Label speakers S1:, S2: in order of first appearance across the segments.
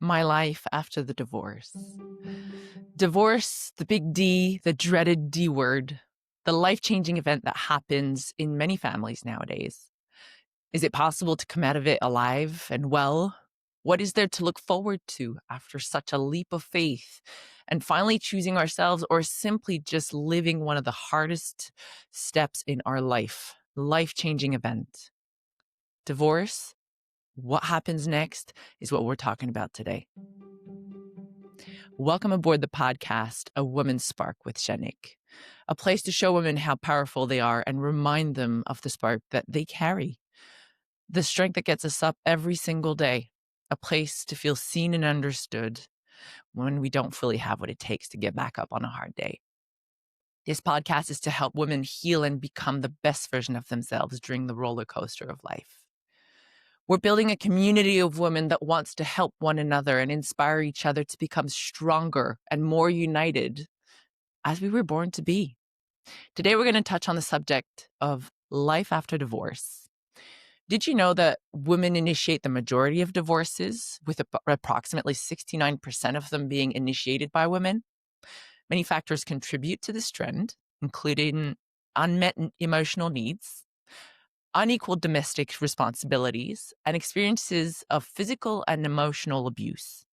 S1: My life after the divorce. Divorce, the big D, the dreaded D word, the life-changing event that happens in many families nowadays. Is it possible to come out of it alive and well? What is there to look forward to after such a leap of faith and finally choosing ourselves, or simply just living one of the hardest steps in our life-changing event? Divorce, what happens next is what we're talking about today. Welcome aboard the podcast, A Woman's Spark with Janik, a place to show women how powerful they are and remind them of the spark that they carry, the strength that gets us up every single day, a place to feel seen and understood when we don't fully have what it takes to get back up on a hard day. This podcast is to help women heal and become the best version of themselves during the roller coaster of life. We're building a community of women that wants to help one another and inspire each other to become stronger and more united as we were born to be. Today, we're going to touch on the subject of life after divorce. Did you know that women initiate the majority of divorces, with approximately 69% of them being initiated by women? Many factors contribute to this trend, including unmet emotional needs, unequal domestic responsibilities, and experiences of physical and emotional abuse.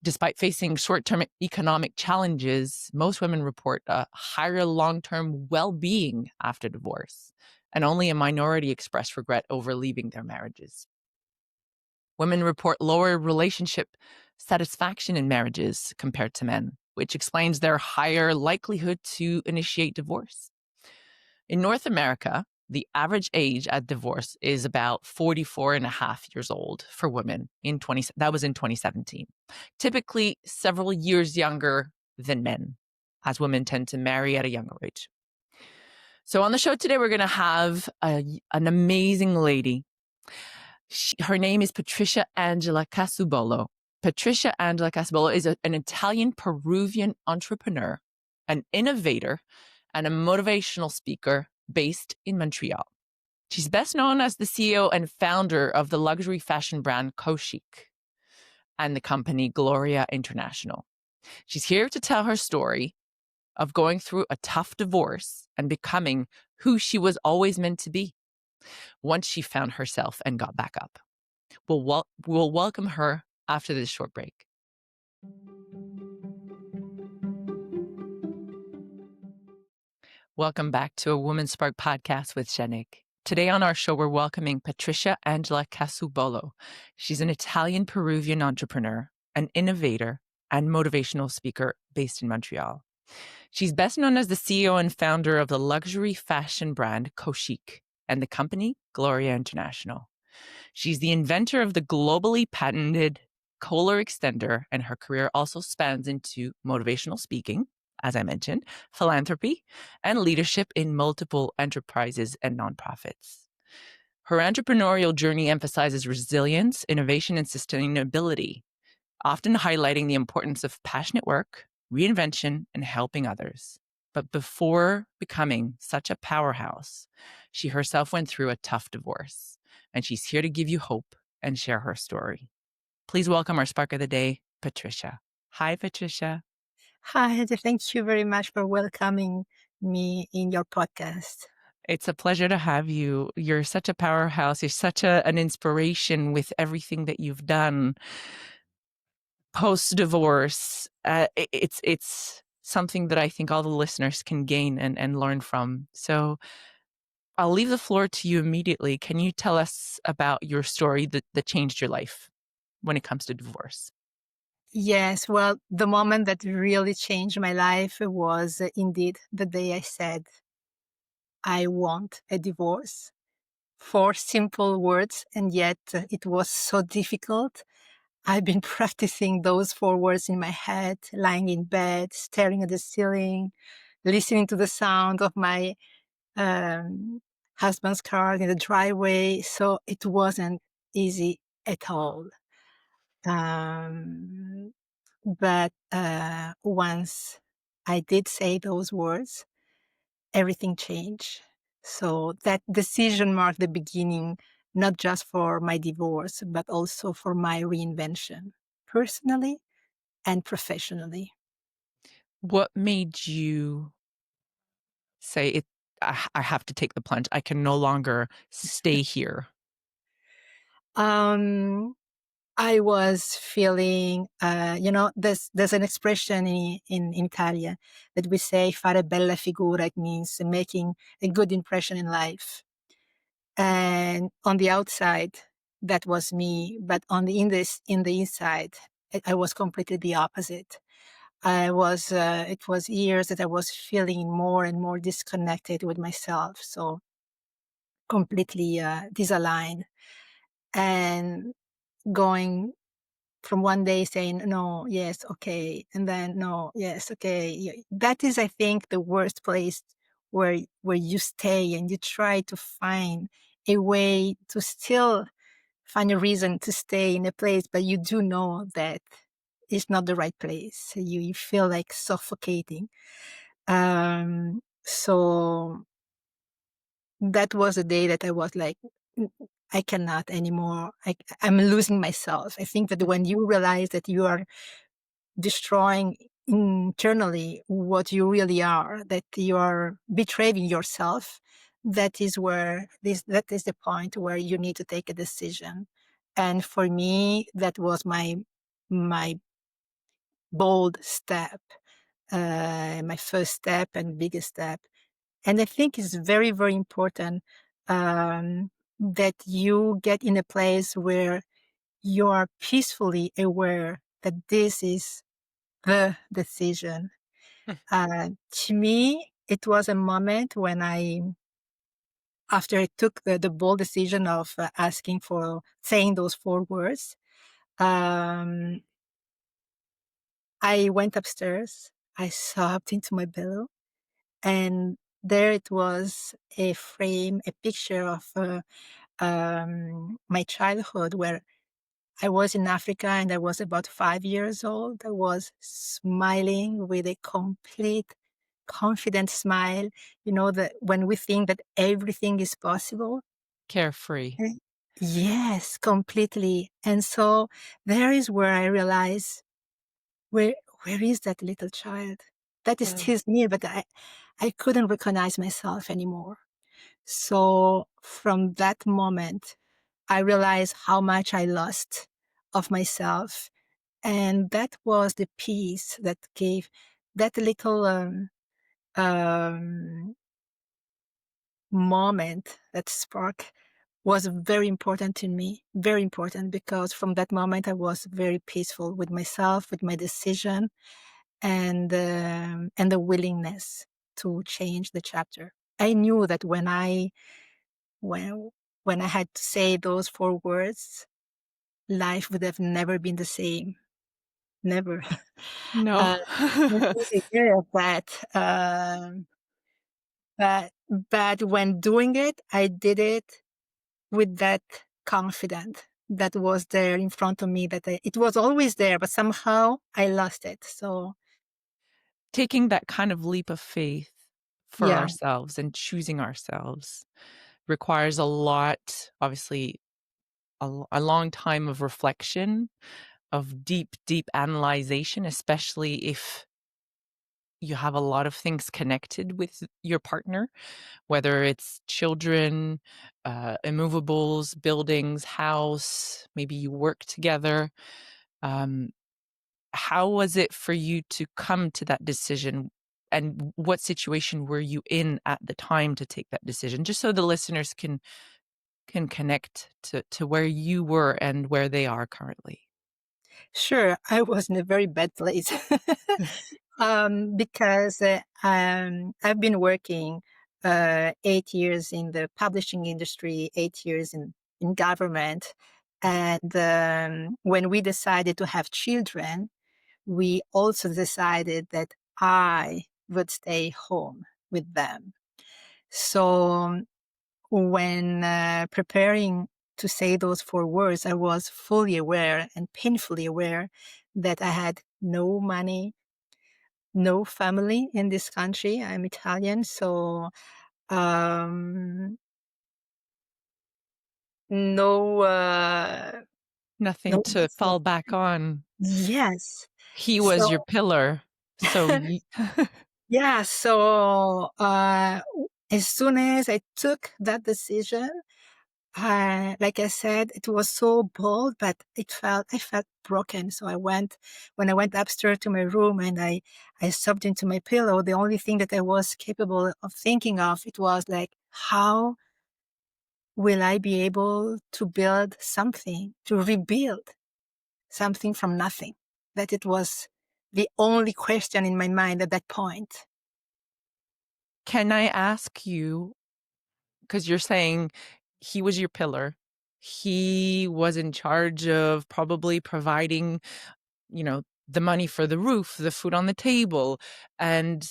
S1: Despite facing short-term economic challenges, most women report a higher long-term well-being after divorce, and only a minority express regret over leaving their marriages. Women report lower relationship satisfaction in marriages compared to men, which explains their higher likelihood to initiate divorce. In North America, the average age at divorce is about 44 and a half years old for women. That was in 2017. Typically several years younger than men, as women tend to marry at a younger age. So on the show today, we're going to have an amazing lady. Her name is Patrizia Casubolo. Patrizia Casubolo is an Italian Peruvian entrepreneur, an innovator, and a motivational speaker based in Montreal. She's best known as the CEO and founder of the luxury fashion brand Cochic and the company Gloria International. She's here to tell her story of going through a tough divorce and becoming who she was always meant to be once she found herself and got back up. We'll welcome her after this short break. Welcome back to A Woman's Spark podcast with Janik. Today on our show, we're welcoming Patrizia Casubolo. She's an Italian Peruvian entrepreneur, an innovator, and motivational speaker based in Montreal. She's best known as the CEO and founder of the luxury fashion brand Cochic and the company Gloria International. She's the inventor of the globally patented collar extender, and her career also spans into motivational speaking, as I mentioned, philanthropy, and leadership in multiple enterprises and nonprofits. Her entrepreneurial journey emphasizes resilience, innovation, and sustainability, often highlighting the importance of passionate work, reinvention, and helping others. But before becoming such a powerhouse, she herself went through a tough divorce, and she's here to give you hope and share her story. Please welcome our Spark of the Day, Patricia. Hi, Patricia.
S2: Hi, thank you very much for welcoming me in your podcast.
S1: It's a pleasure to have you. You're such a powerhouse. You're such an inspiration with everything that you've done post-divorce. It's something that I think all the listeners can gain and learn from. So I'll leave the floor to you immediately. Can you tell us about your story that changed your life when it comes to divorce?
S2: Yes, well, the moment that really changed my life was indeed the day I said, I want a divorce. 4 simple words, and yet it was so difficult. I've been practicing those 4 words in my head, lying in bed, staring at the ceiling, listening to the sound of my husband's car in the driveway. So it wasn't easy at all. But once I did say those words, everything changed. So that decision marked the beginning, not just for my divorce, but also for my reinvention. personally and professionally.
S1: What made you say it? I have to take the plunge. I can no longer stay here.
S2: Um, I was feeling, there's an expression in Italian that we say fare bella figura. It means making a good impression in life. And on the outside, that was me. But in the inside, I was completely the opposite. It was years that I was feeling more and more disconnected with myself. So completely, disaligned and going from one day saying no, yes, okay, and then no, yes, okay. That is, I think, the worst place where you stay and you try to find a way to still find a reason to stay in a place, but you do know that it's not the right place. You feel like suffocating. So that was a day that I was like, I cannot anymore. I'm losing myself. I think that when you realize that you are destroying internally what you really are, that you are betraying yourself, that is the point where you need to take a decision. And for me, that was my bold step, my first step and biggest step. And I think it's very, very important that you get in a place where you are peacefully aware that this is the decision. To me, it was a moment when after I took the bold decision of saying those 4 words, um, I went upstairs, I sobbed into my pillow, and there it was a picture of my childhood where I was in Africa and I was about 5 years old. I was smiling with a complete confident smile. You know, that when we think that everything is possible.
S1: Carefree.
S2: Eh, Yes, completely. And so there is where I realize where, where is that little child? That is
S1: Mm.
S2: still me, but I couldn't recognize myself anymore. So from that moment, I realized how much I lost of myself. And that was the piece that gave that little um, moment, that spark was very important to me, very important, because from that moment I was very peaceful with myself, with my decision, and the willingness to change the chapter. I knew that when when I had to say those 4 words, life would have never been the same. Never.
S1: No.
S2: Uh, it was a year of that. But when doing it, I did it with that confidence that was there in front of me. It was always there, but somehow I lost it. So
S1: Taking that kind of leap of faith for
S2: yeah,
S1: ourselves and choosing ourselves requires a lot, obviously, a long time of reflection, of deep, deep analyzation, especially if you have a lot of things connected with your partner, whether it's children, immovables, buildings, house, maybe you work together. Um, how was it for you to come to that decision? And what situation were you in at the time to take that decision? Just so the listeners can connect to where you were and where they are currently.
S2: sure, I was in a very bad place. Because I've been working 8 years in the publishing industry, 8 years in government. And when we decided to have children, we also decided that I would stay home with them. So when preparing to say those 4 words, I was fully aware and painfully aware that I had no money, no family in this country. I'm Italian, so um, no,
S1: Nothing
S2: no,
S1: to fall back on.
S2: Yes.
S1: He was your
S2: So
S1: pillar. So you
S2: yeah, so as soon as I took that decision, like I said, it was so bold, but I felt broken. So when I went upstairs to my room and I sobbed into my pillow, the only thing that I was capable of thinking of, it was like, how will I be able to build something, to rebuild something from nothing? That it was the only question in my mind at that point.
S1: can I ask you, because you're saying he was your pillar. He was in charge of probably providing, the money for the roof, the food on the table. And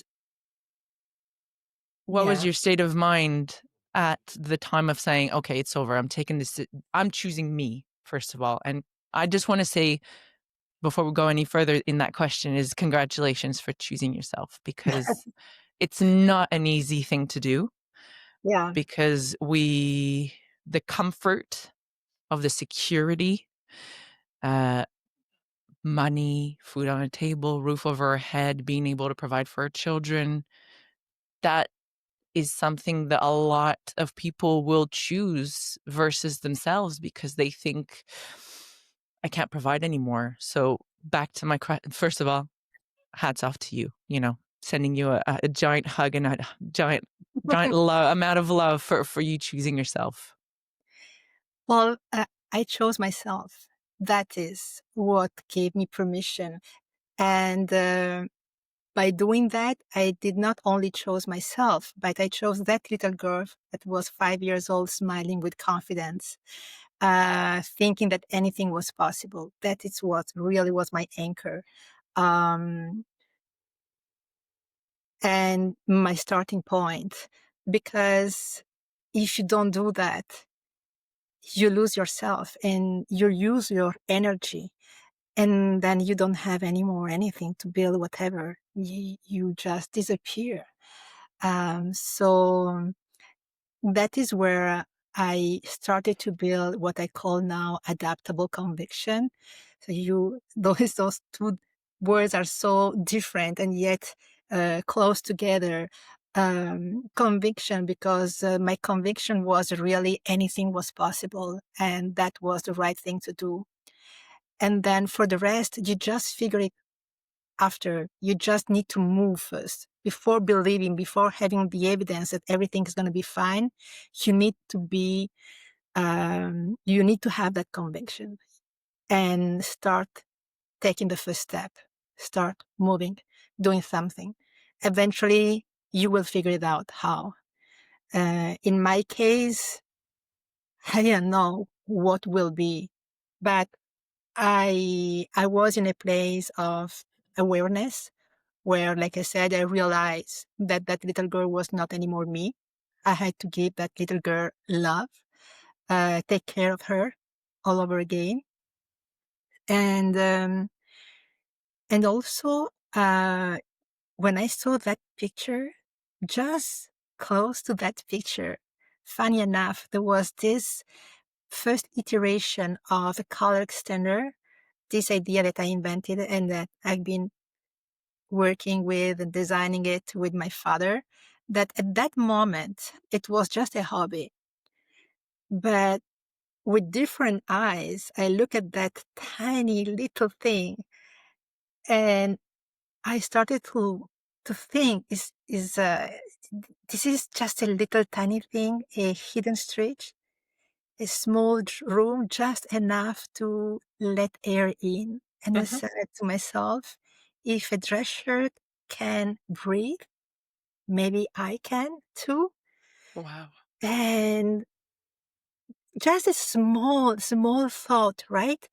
S1: what was
S2: Yeah.
S1: your state of mind at the time of saying, okay, it's over. I'm choosing me, first of all. And I just want to say, before we go any further in that question, is congratulations for choosing yourself, because it's not an easy thing to do,
S2: Yeah.
S1: because the comfort of the security, uh, money, food on a table, roof over our head, being able to provide for our children, that is something that a lot of people will choose versus themselves, because they think, I can't provide anymore. So back to my question, first of all, hats off to you, sending you a giant hug and a giant, giant amount of love for you choosing yourself.
S2: Well, I chose myself. That is what gave me permission. And by doing that, I did not only chose myself, but I chose that little girl that was 5 years old, smiling with confidence, thinking that anything was possible. That is what really was my anchor. Um, and my starting point. Because if you don't do that, you lose yourself and you use your energy, and then you don't have any more anything to build whatever. You just disappear. So that is where I started to build what I call now adaptable conviction. So those two words are so different and yet close together. Conviction, because my conviction was really anything was possible and that was the right thing to do. And then for the rest, you just figure it after. You just need to move first. Before believing, before having the evidence that everything is going to be fine, you need to you need to have that conviction and start taking the first step, start moving, doing something. Eventually, you will figure it out how. In my case, I didn't know what will be, but I was in a place of awareness where, like I said, I realized that that little girl was not anymore me. I had to give that little girl love, take care of her all over again. And, um, and also, when I saw that picture, just close to that picture, funny enough, there was this first iteration of a color extender, this idea that I invented and that I've been working with and designing it with my father, that at that moment, it was just a hobby. But with different eyes, I look at that tiny little thing and I started to think, this is just a little tiny thing, a hidden stretch, a small room, just enough to let air in. And I
S1: Mhm.
S2: said to myself, if a dress shirt can breathe, maybe I can too.
S1: Wow.
S2: And just a small thought, right?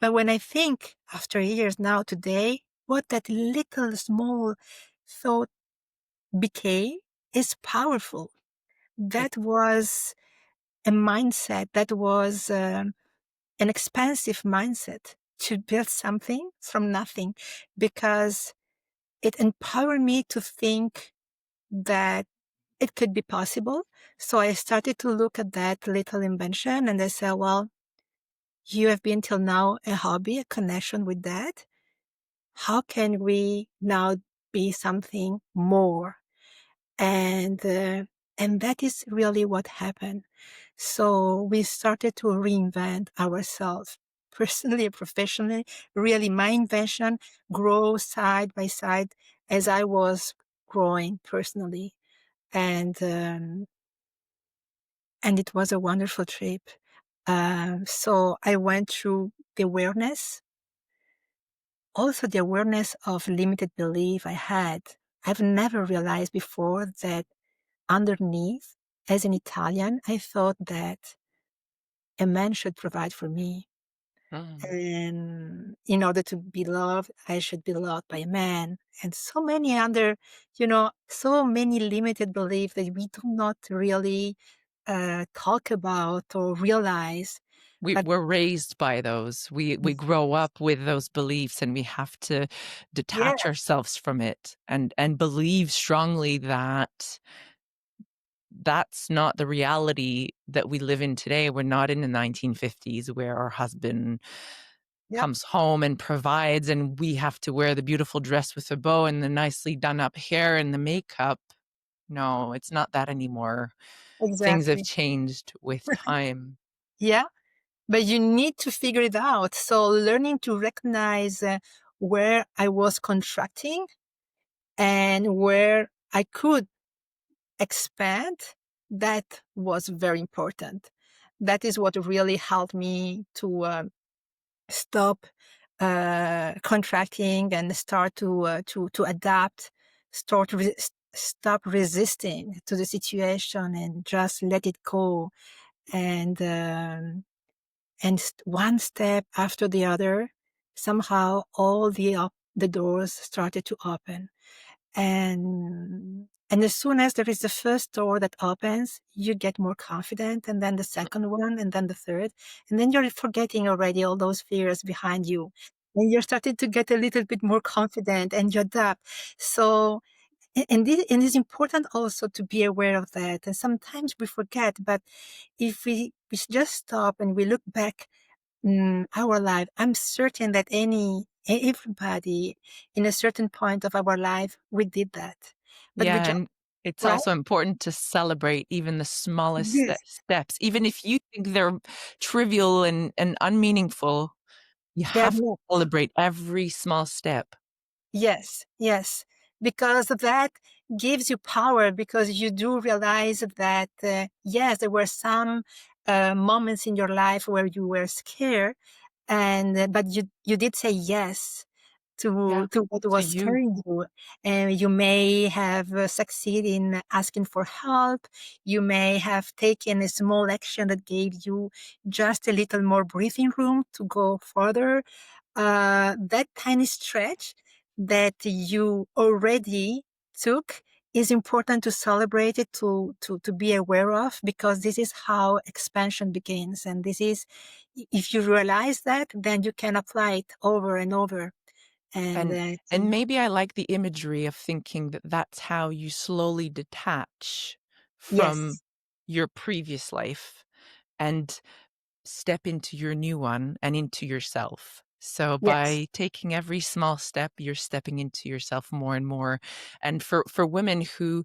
S2: But when I think after years now today, what that little small thought became is powerful.
S1: It,
S2: That was a mindset. That was an expansive mindset to build something from nothing, because it empowered me to think that it could be possible. So I started to look at that little invention and I said, well, you have been till now a hobby, a connection with that. How can we now be something more? And and that is really what happened. So we started to reinvent ourselves, personally and professionally. Really, my invention grow side by side as I was growing personally, and um, and it was a wonderful trip. So I went through the awareness, also the awareness of limited belief I had. I've never realized before that underneath, as an Italian, I thought that a man should provide for me.
S1: Mm.
S2: And in order to be loved, I should be loved by a man. And so many other, so many limited beliefs that we do not really talk about or realize. But
S1: We're raised by those. We grow up with those beliefs, and we have to
S2: yeah,
S1: detach ourselves from it and believe strongly that that's not the reality that we live in today. We're not in the 1950s where our husband
S2: yeah,
S1: comes home and provides, and we have to wear the beautiful dress with the bow and the nicely done up hair and the makeup. No, it's not that anymore. Things have
S2: exactly.
S1: changed with time.
S2: Yeah, but you need to figure it out. So learning to recognize where I was contracting and where I could expand, that was very important. That is what really helped me to stop contracting and start to adapt, stop resisting to the situation and just let it go. And one step after the other, somehow all the doors started to open. And as soon as there is the first door that opens, you get more confident, and then the second one, and then the third, and then you're forgetting already all those fears behind you. And you're starting to get a little bit more confident and you adapt. So, and it's important also to be aware of that. And sometimes we forget, but if we just stop and we look back our life, I'm certain that everybody in a certain point of our life, we did that. But we
S1: Yeah,
S2: just,
S1: and it's
S2: right?
S1: also important to celebrate even the smallest
S2: Yes.
S1: steps. Even if you think they're trivial and unmeaningful, you
S2: They're
S1: have to
S2: not.
S1: celebrate every small step.
S2: Yes, yes. Because that gives you power because you do realize that, yes, there were some moments in your life where you were scared and, but you did say yes
S1: Yeah,
S2: to what
S1: to
S2: was
S1: you.
S2: scaring you. And you may have succeeded in asking for help. You may have taken a small action that gave you just a little more breathing room to go further. That tiny stretch that you already took is important to celebrate it, to be aware of, because this is how expansion begins. And this is, if you realize that, then you can apply it over and over. And
S1: And and maybe I like the imagery of thinking that that's how you slowly detach from
S2: yes,
S1: your previous life and step into your new one and into yourself. So
S2: yes,
S1: by taking every small step, you're stepping into yourself more and more. And for women who,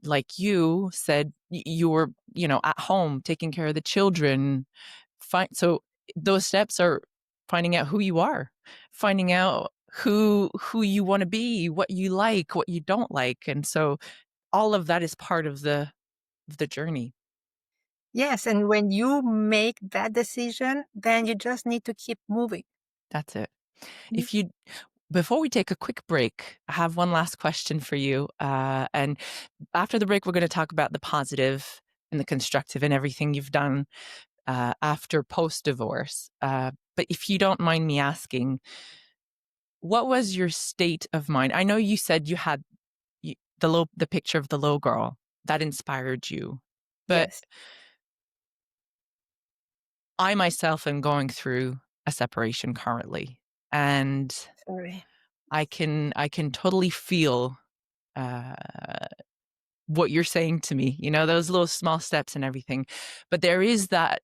S1: like you said, you were, at home taking care of the children, so those steps are finding out who you are, finding out who you want to be, what you like, what you don't like. And so all of that is part of the journey.
S2: yes. And when you make that decision, then you just need to keep moving.
S1: That's it.
S2: Mm.
S1: If you Before we take a quick break, I have one last question for you. And after the break, we're going to talk about the positive and the constructive and everything you've done after post divorce. But if you don't mind me asking, what was your state of mind? I know you said you had the picture of the little girl that inspired you, but
S2: Yes,
S1: I myself am going through a separation currently, and
S2: sorry.
S1: I can totally feel uh, what you're saying to me. Those little small steps and everything, but there is that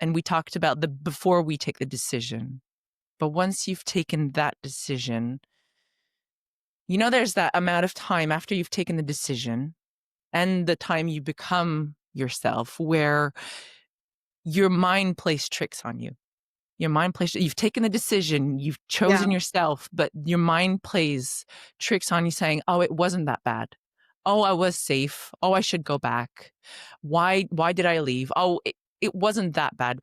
S1: And we talked about the before we take the decision. But once you've taken that decision, there's that amount of time after you've taken the decision and the time you become yourself where your mind plays tricks on you. You've taken the decision, you've
S2: Yeah.
S1: chosen yourself, but your mind plays tricks on you saying, oh, it wasn't that bad. Oh, I was safe. Oh, I should go back. Why did I leave? Oh, it wasn't that bad.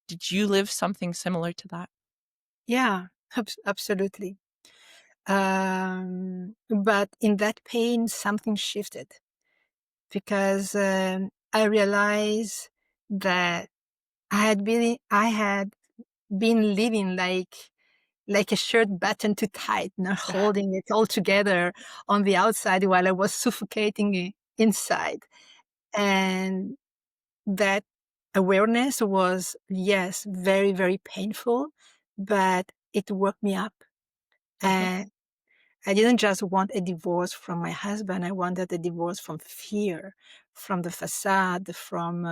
S1: Did you live something similar to that?
S2: Yeah, absolutely. But in that pain, something shifted because I realized that I had been living like a shirt button too tight, not holding it all together on the outside while I was suffocating inside. And that awareness was, yes, very, very painful, but it woke me up.
S1: Mhm.
S2: And I didn't just want a divorce from my husband. I wanted a divorce from fear, from the facade, from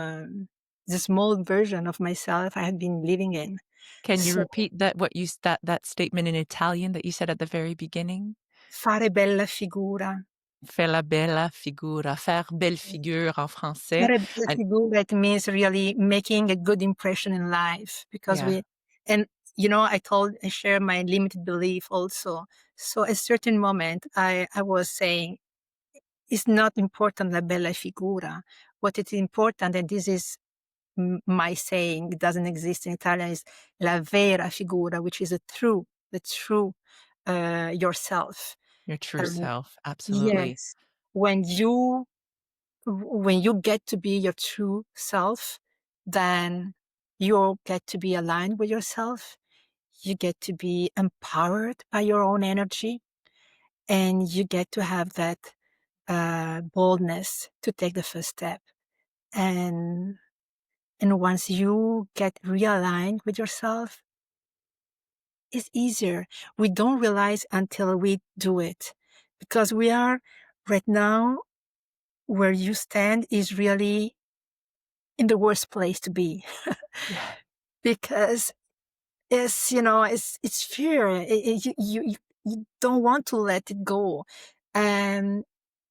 S2: the small version of myself I had been living in.
S1: Can you
S2: So,
S1: repeat that statement in Italian that you said at the very beginning?
S2: fare bella figura.
S1: Faire la bella figura, faire belle figure en français.
S2: Fare bella
S1: And
S2: figura, it means really making a good impression in life because
S1: yeah,
S2: and I share my limited belief also. So a certain moment I was saying, it's not important la bella figura. What is important, and this is my saying, it doesn't exist in Italian, is la vera figura, which is the true yourself.
S1: your true
S2: Um,
S1: self. Absolutely.
S2: yes, when you get to be your true self, then you get to be aligned with yourself. You get to be empowered by your own energy, and you get to have that boldness to take the first step. And once you get realigned with yourself, it's easier. We don't realize until we do it, because we are right now where you stand is really in the worst place to be.
S1: Yeah.
S2: Because it's fear. You don't want to let it go. And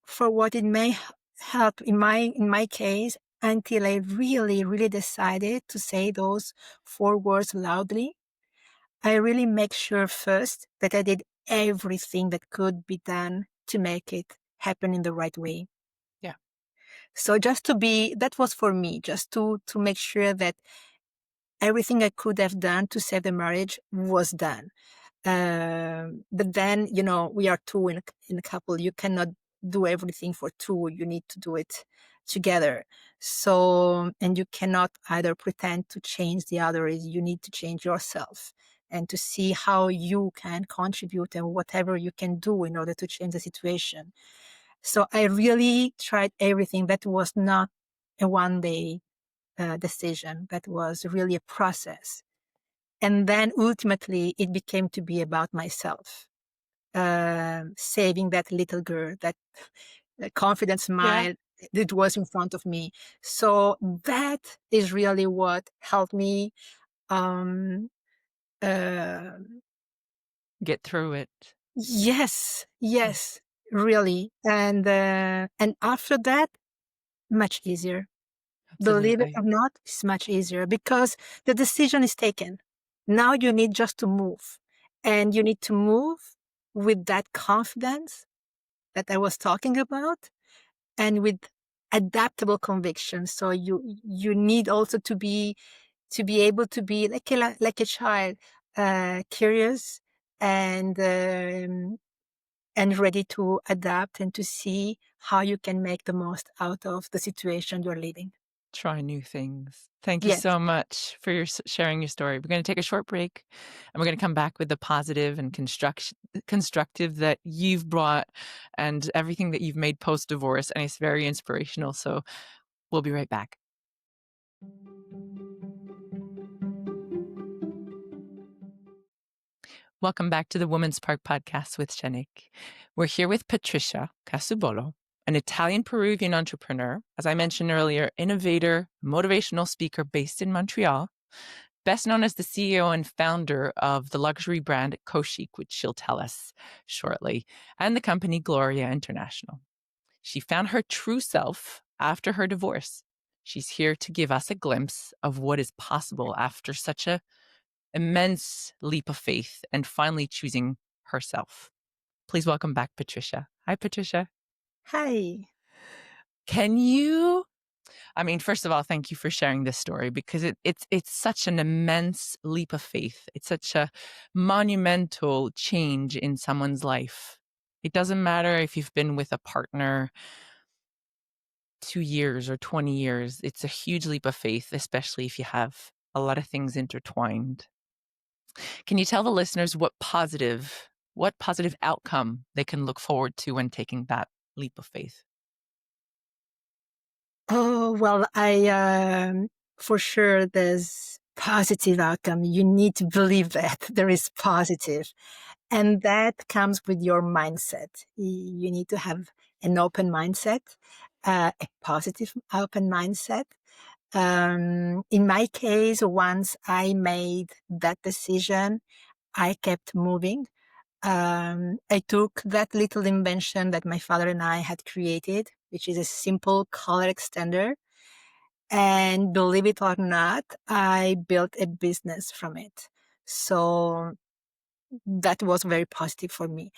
S2: for what it may help in my case, until I really, really decided to say those 4 words loudly, I really make sure first that I did everything that could be done to make it happen in the right way.
S1: Yeah.
S2: So that was for me, just to make sure that everything I could have done to save the marriage was done. But then, we are two in a couple. You cannot do everything for two. You need to do it together. So, and you cannot either pretend to change the other. You need to change yourself and to see how you can contribute and whatever you can do in order to change the situation. So I really tried everything. That was not a one day decision. That was really a process. And then ultimately it became to be about myself, saving that little girl, that confident
S1: Yeah.
S2: smile that was in front of me. So that is really what helped me, um, uh,
S1: Get through it.
S2: yes,
S1: Yeah.
S2: yes, really. And after that, much easier. Believe it
S1: Absolutely.
S2: or not, it's much easier because the decision is taken. Now you need just to move, and you need to move with that confidence that I was talking about and with adaptable conviction. So you need also to be able to be like a child, curious and ready to adapt and to see how you can make the most out of the situation you're living.
S1: Try new things. Thank you
S2: Yes.
S1: so much for sharing your story. We're going to take a short break and we're going to come back with the positive and constructive that you've brought and everything that you've made post divorce. And it's very inspirational. So we'll be right back. Welcome back to the Woman's Park podcast with Janik. We're here with Patricia Casubolo, an Italian Peruvian entrepreneur, as I mentioned earlier, innovator, motivational speaker based in Montreal, best known as the CEO and founder of the luxury brand Koshik, which she'll tell us shortly, and the company Gloria International. She found her true self after her divorce. She's here to give us a glimpse of what is possible after such an immense leap of faith and finally choosing herself. Please welcome back Patricia. Hi, Patricia.
S2: Hi.
S1: Can you first of all, thank you for sharing this story because it's such an immense leap of faith. It's such a monumental change in someone's life. It doesn't matter if you've been with a partner 2 years or 20 years. It's a huge leap of faith, especially if you have a lot of things intertwined. Can you tell the listeners what positive outcome they can look forward to when taking that leap of faith?
S2: Oh, well, for sure, there's positive outcome. You need to believe that there is positive. And that comes with your mindset. You need to have an open mindset, a positive open mindset. In my case, once I made that decision, I kept moving. I took that little invention that my father and I had created, which is a simple color extender. And believe it or not, I built a business from it. So that was very positive for me.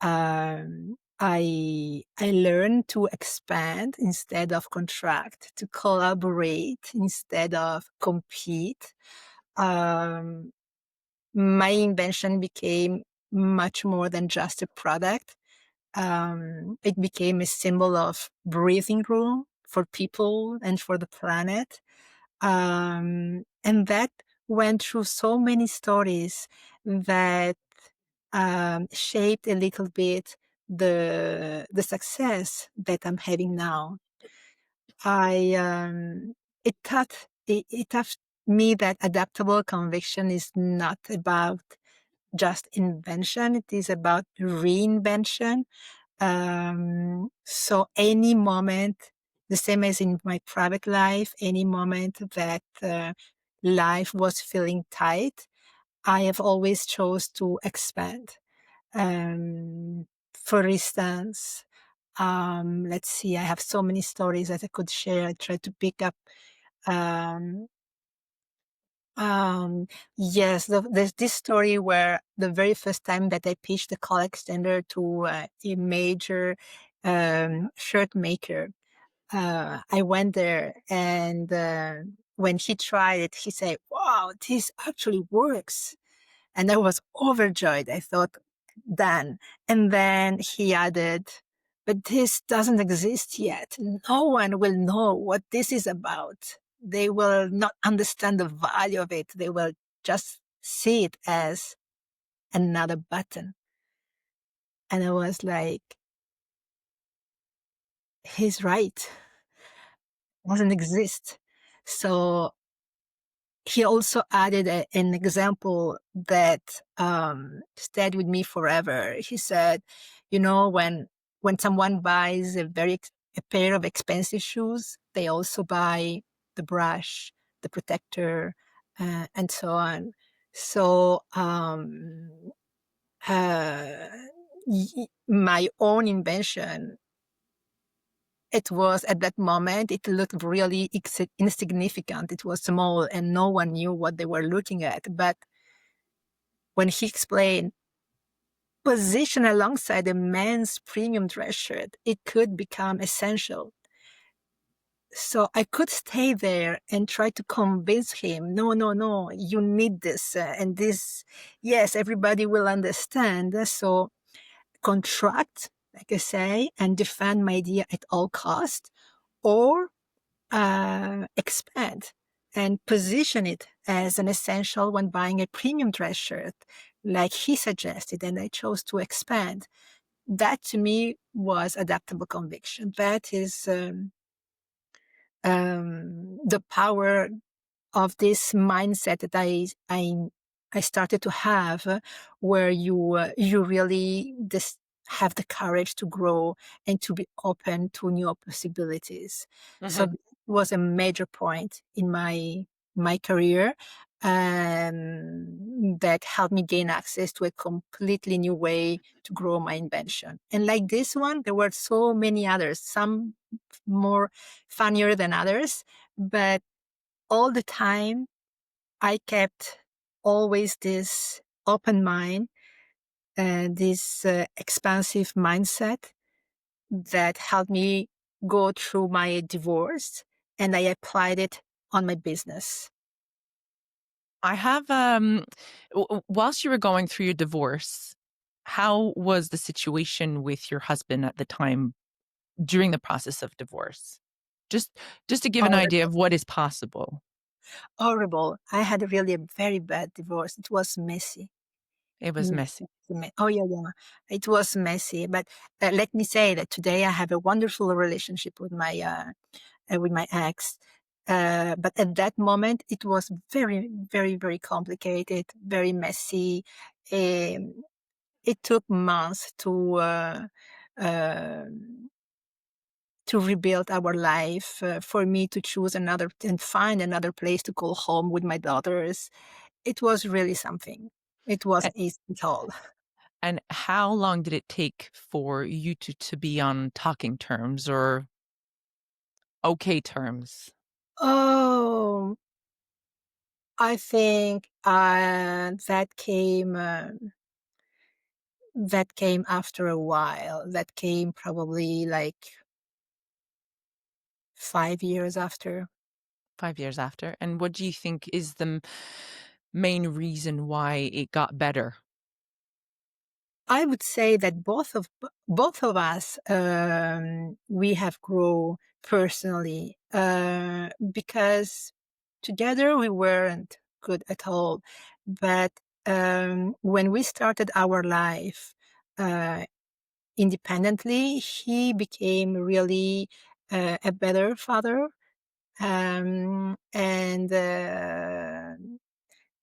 S2: I learned to expand instead of contract, to collaborate instead of compete. Um, my invention became much more than just a product. It became a symbol of breathing room for people and for the planet. And that went through so many stories that shaped a little bit the success that I'm having now. It taught me that adaptable conviction is not about just invention; it is about reinvention. So any moment, the same as in my private life, any moment that life was feeling tight, I have always chose to expand. For instance, let's see, I have so many stories that I could share. I try to pick up. Um, yes, there's this story where the very first time that I pitched the call extender to a major shirt maker, I went there and when he tried it, he said, "Wow, this actually works." And I was overjoyed. I thought, done. And then he added, "But this doesn't exist yet. No one will know what this is about. They will not understand the value of it. They will just see it as another button." And I was like, he's right. It doesn't exist. So he also added an example that stayed with me forever. He said, when someone buys a pair of expensive shoes, they also buy the brush, the protector, and so on. So my own invention, it was at that moment, it looked really insignificant. It was small and no one knew what they were looking at. But when he explained, position alongside a men's premium dress shirt, it could become essential. So I could stay there and try to convince him, no, you need this. And this, yes, everybody will understand. So contract, like I say, and defend my idea at all cost, or expand and position it as an essential when buying a premium dress shirt, like he suggested, and I chose to expand. That to me was adaptable conviction. That is the power of this mindset that I started to have, where you really have the courage to grow and to be open to new possibilities. So
S1: Mhm.
S2: it was a major point in my career, that helped me gain access to a completely new way to grow my invention. And like this one, there were so many others, some more funnier than others, but all the time I kept always this open mind, this expansive mindset that helped me go through my divorce, and I applied it on my business.
S1: I have, whilst you were going through your divorce, how was the situation with your husband at the time during the process of divorce? Just just to give an idea
S2: Horrible.
S1: of what is possible.
S2: Horrible. I had really a very bad divorce. It was messy.
S1: It was
S2: Messy.
S1: messy.
S2: Oh, yeah, yeah. It was messy. But let me say that today I have a wonderful relationship with my ex. But at that moment, it was very, very, very complicated, very messy. Um, it took months uh, to rebuild our life, for me to choose another and find another place to call home with my daughters. It was really something. It
S1: A
S2: wasn't easy at all.
S1: and how long did it take for you to be on talking terms or okay terms?
S2: Oh, I think that came after a while. That came probably like 5 years after.
S1: 5 years after, and what do you think is the main reason why it got better?
S2: I would say that both of us, we have grown personally, because together we weren't good at all. But when we started our life uh, independently, he became really a better father,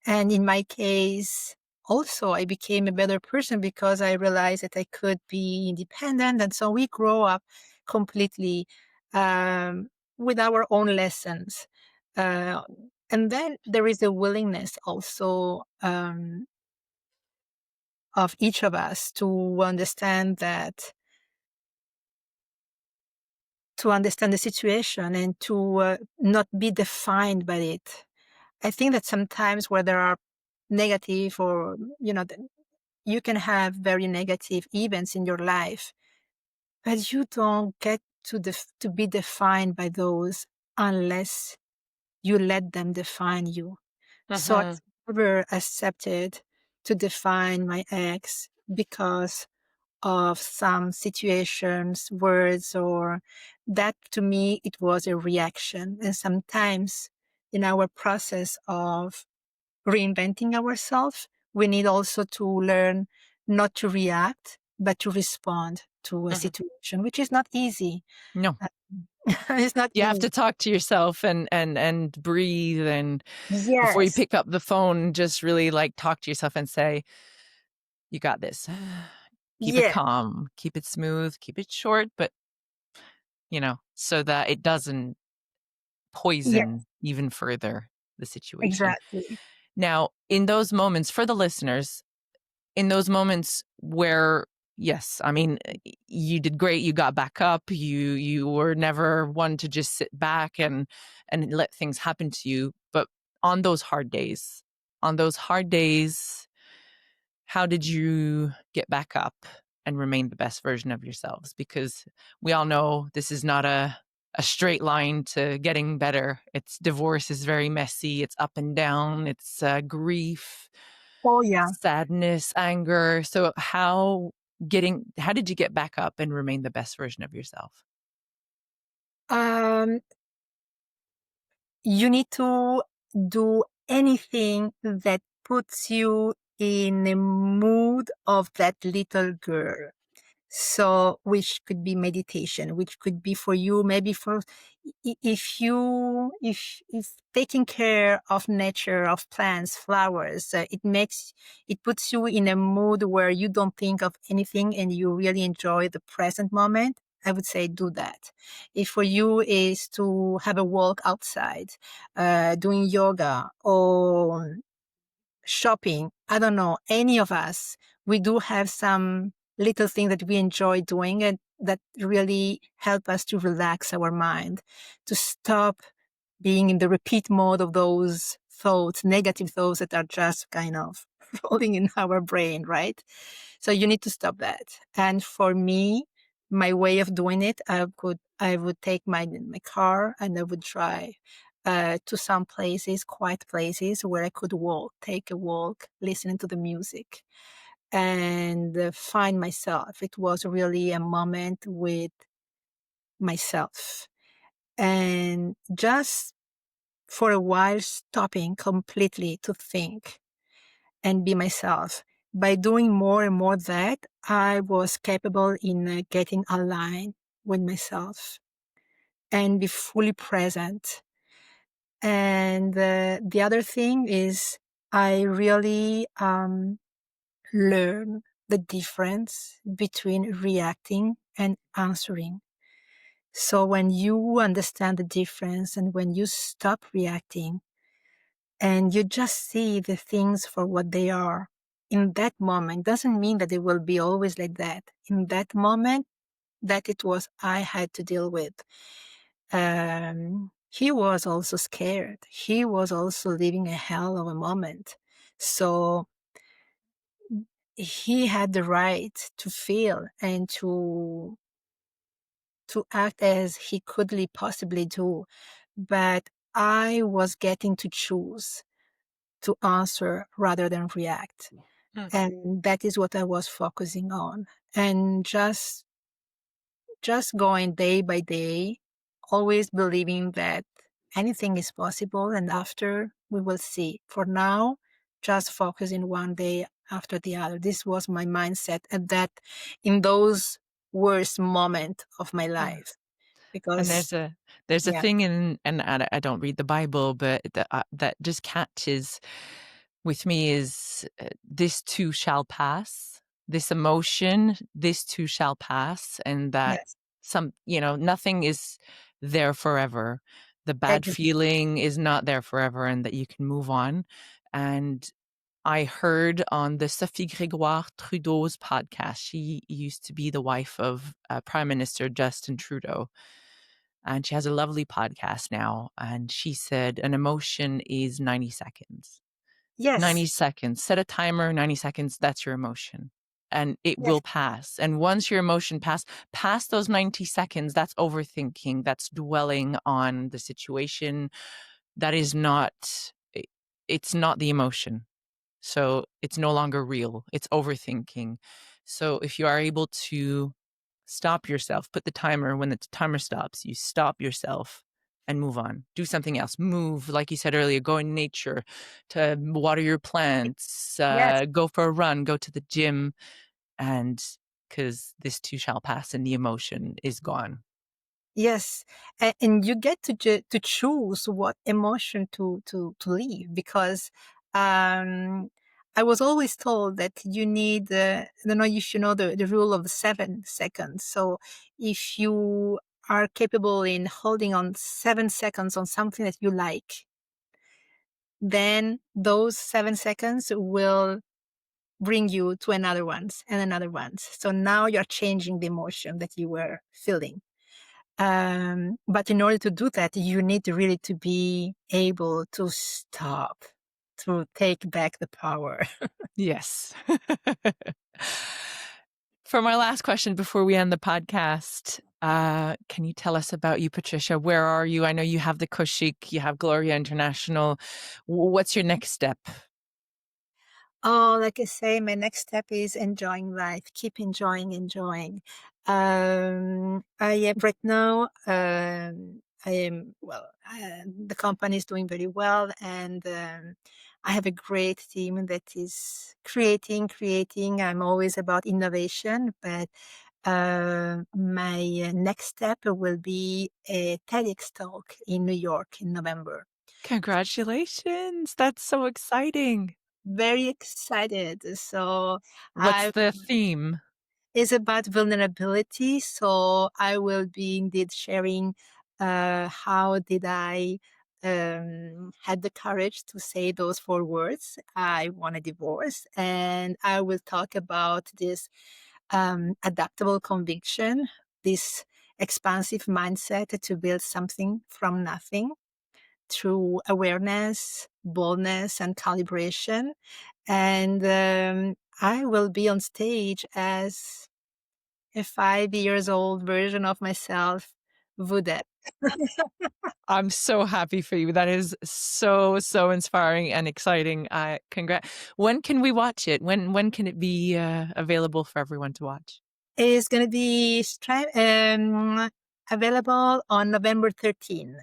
S2: and in my case, also, I became a better person because I realized that I could be independent. And so we grow up completely, with our own lessons. Uh, and then there is a willingness also, of each of us to understand the situation and to not be defined by it. I think that sometimes where there are negative or, you can have very negative events in your life, but you don't get to be defined by those unless you let them define you. So I
S1: Mhm.
S2: never accepted to define my ex because of some situations, words, or that to me, it was a reaction. And sometimes in our process of reinventing ourselves, we need also to learn not to react, but to respond to a
S1: Mhm.
S2: situation, which is not easy.
S1: No.
S2: Uh, it's not
S1: You have
S2: easy.
S1: to talk to yourself and breathe, and before you
S2: Yes,
S1: pick up the phone, just really, like, talk to yourself and say, "You got this." Keep it
S2: yes,
S1: calm, keep it smooth, keep it short, but, so that it doesn't
S2: yes,
S1: poison even further the situation.
S2: exactly.
S1: Now, in those moments for the listeners, in those moments where yes, I mean, you did great, you got back up, you were never one to just sit back and let things happen to you, but on those hard days, how did you get back up and remain the best version of yourselves? Because we all know this is not a straight line to getting better. It's divorce is very messy. It's up and down. It's grief,
S2: Oh, yeah.
S1: sadness, anger. So how did you get back up and remain the best version of yourself?
S2: Um, you need to do anything that puts you in a mood of that little girl. So, which could be meditation, which could be for you, maybe for if taking care of nature, of plants, flowers, it puts you in a mood where you don't think of anything and you really enjoy the present moment. I would say do that. If for you is to have a walk outside, doing yoga or shopping, I don't know, any of us, we do have some little thing that we enjoy doing and that really help us to relax our mind, to stop being in the repeat mode of those thoughts, negative thoughts that are just kind of rolling in our brain, right? So you need to stop that. And for me, my way of doing it, I would take my car and I would drive to some places, quiet places where I could walk, take a walk, listening to the music and find myself. It was really a moment with myself and just for a while stopping completely to think and be myself. By doing more and more that, I was capable in getting aligned with myself and be fully present. And the other thing is I really learn the difference between reacting and answering. So when you understand the difference and when you stop reacting and you just see the things for what they are in that moment, doesn't mean that it will be always like that. In that moment, that it was I had to deal with. He was also scared. He was also living a hell of a moment. So he had the right to feel and to act as he could possibly do. But I was getting to choose to answer rather than react.
S1: Mm.
S2: And that is what I was focusing on. And just going day by day, always believing that anything is possible. And after we will see. For now, just focusing one day after the other. This was my mindset at that, in those worst moment of my
S1: Yeah.
S2: life.
S1: And
S2: Because,
S1: there's a
S2: yeah,
S1: thing in, and I don't read the Bible, but that just catches with me is this too shall pass. This emotion, this too shall pass, and that
S2: yes,
S1: nothing is there forever. The bad
S2: exactly.
S1: feeling is not there forever, and that you can move on. And I heard on the Sophie Grégoire Trudeau's podcast. She used to be the wife of Prime Minister Justin Trudeau. And she has a lovely podcast now. And she said an emotion is 90 seconds. 90
S2: Yes,
S1: seconds. Set a timer, 90 seconds. That's your emotion. And it
S2: yes,
S1: will pass. And once your emotion past those 90 seconds, that's overthinking. That's dwelling on the situation. That is not, it's not the emotion. So it's no longer real. It's overthinking. So if you are able to stop yourself, put the timer when the timer stops, you stop yourself and move on. Do something else. Move, like you said earlier, go in nature, to water your plants,
S2: yes.
S1: go for a run, go to the gym, and because this too shall pass and the emotion is gone.
S2: Yes, and you get to choose what emotion to leave because um, I was always told that you need. I don't know if you know the rule of 7 seconds. So if you are capable in holding on 7 seconds on something that you like, then those 7 seconds will bring you to another ones and another ones. So now you're changing the emotion that you were feeling. But in order to do that, you need really to be able to stop, to take back the power.
S1: Yes. For my last question before we end the podcast, can you tell us about you, Patricia? Where are you? I know you have the Koshik, you have Gloria International. What's your next step?
S2: Oh, like I say, my next step is enjoying life. Keep enjoying. I am right now. I am well. The company is doing very well, and I have a great team that is creating. I'm always about innovation, but My next step will be a TEDx talk in New York in November.
S1: Congratulations. That's so exciting.
S2: Very excited. So
S1: What's
S2: I
S1: the theme?
S2: It's about vulnerability. So I will be indeed sharing how did I had the courage to say those 4 words. I want a divorce, and I will talk about this adaptable conviction, this expansive mindset to build something from nothing through awareness, boldness, and calibration. And I will be on stage as a 5 years old version of myself would have.
S1: I'm so happy for you. That is so, so inspiring and exciting. When can we watch it? When can it be available for everyone to watch?
S2: It's going to be available on November 13th.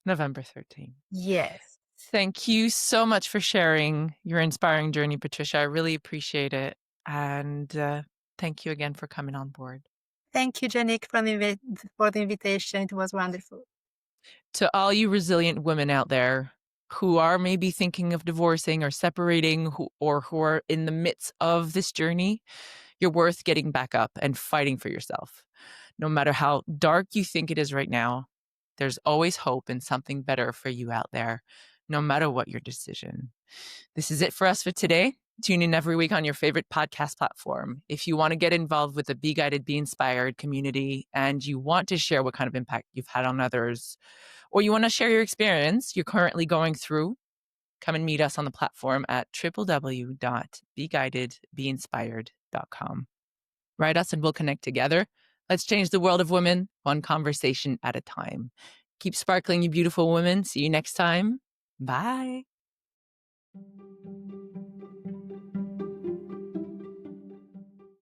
S1: November 13th.
S2: Yes.
S1: Thank you so much for sharing your inspiring journey, Patricia. I really appreciate it. And thank you again for coming on board.
S2: Thank you, Janik, for the invitation. It was wonderful.
S1: To all you resilient women out there who are maybe thinking of divorcing or separating, or who are in the midst of this journey, you're worth getting back up and fighting for yourself. No matter how dark you think it is right now, there's always hope and something better for you out there, no matter what your decision. This is it for us for today. Tune in every week on your favorite podcast platform. If you want to get involved with the Be Guided, Be Inspired community, and you want to share what kind of impact you've had on others, or you want to share your experience you're currently going through, come and meet us on the platform at www.beguidedbeinspired.com. Write us and we'll connect together. Let's change the world of women one conversation at a time. Keep sparkling, you beautiful women. See you next time. Bye.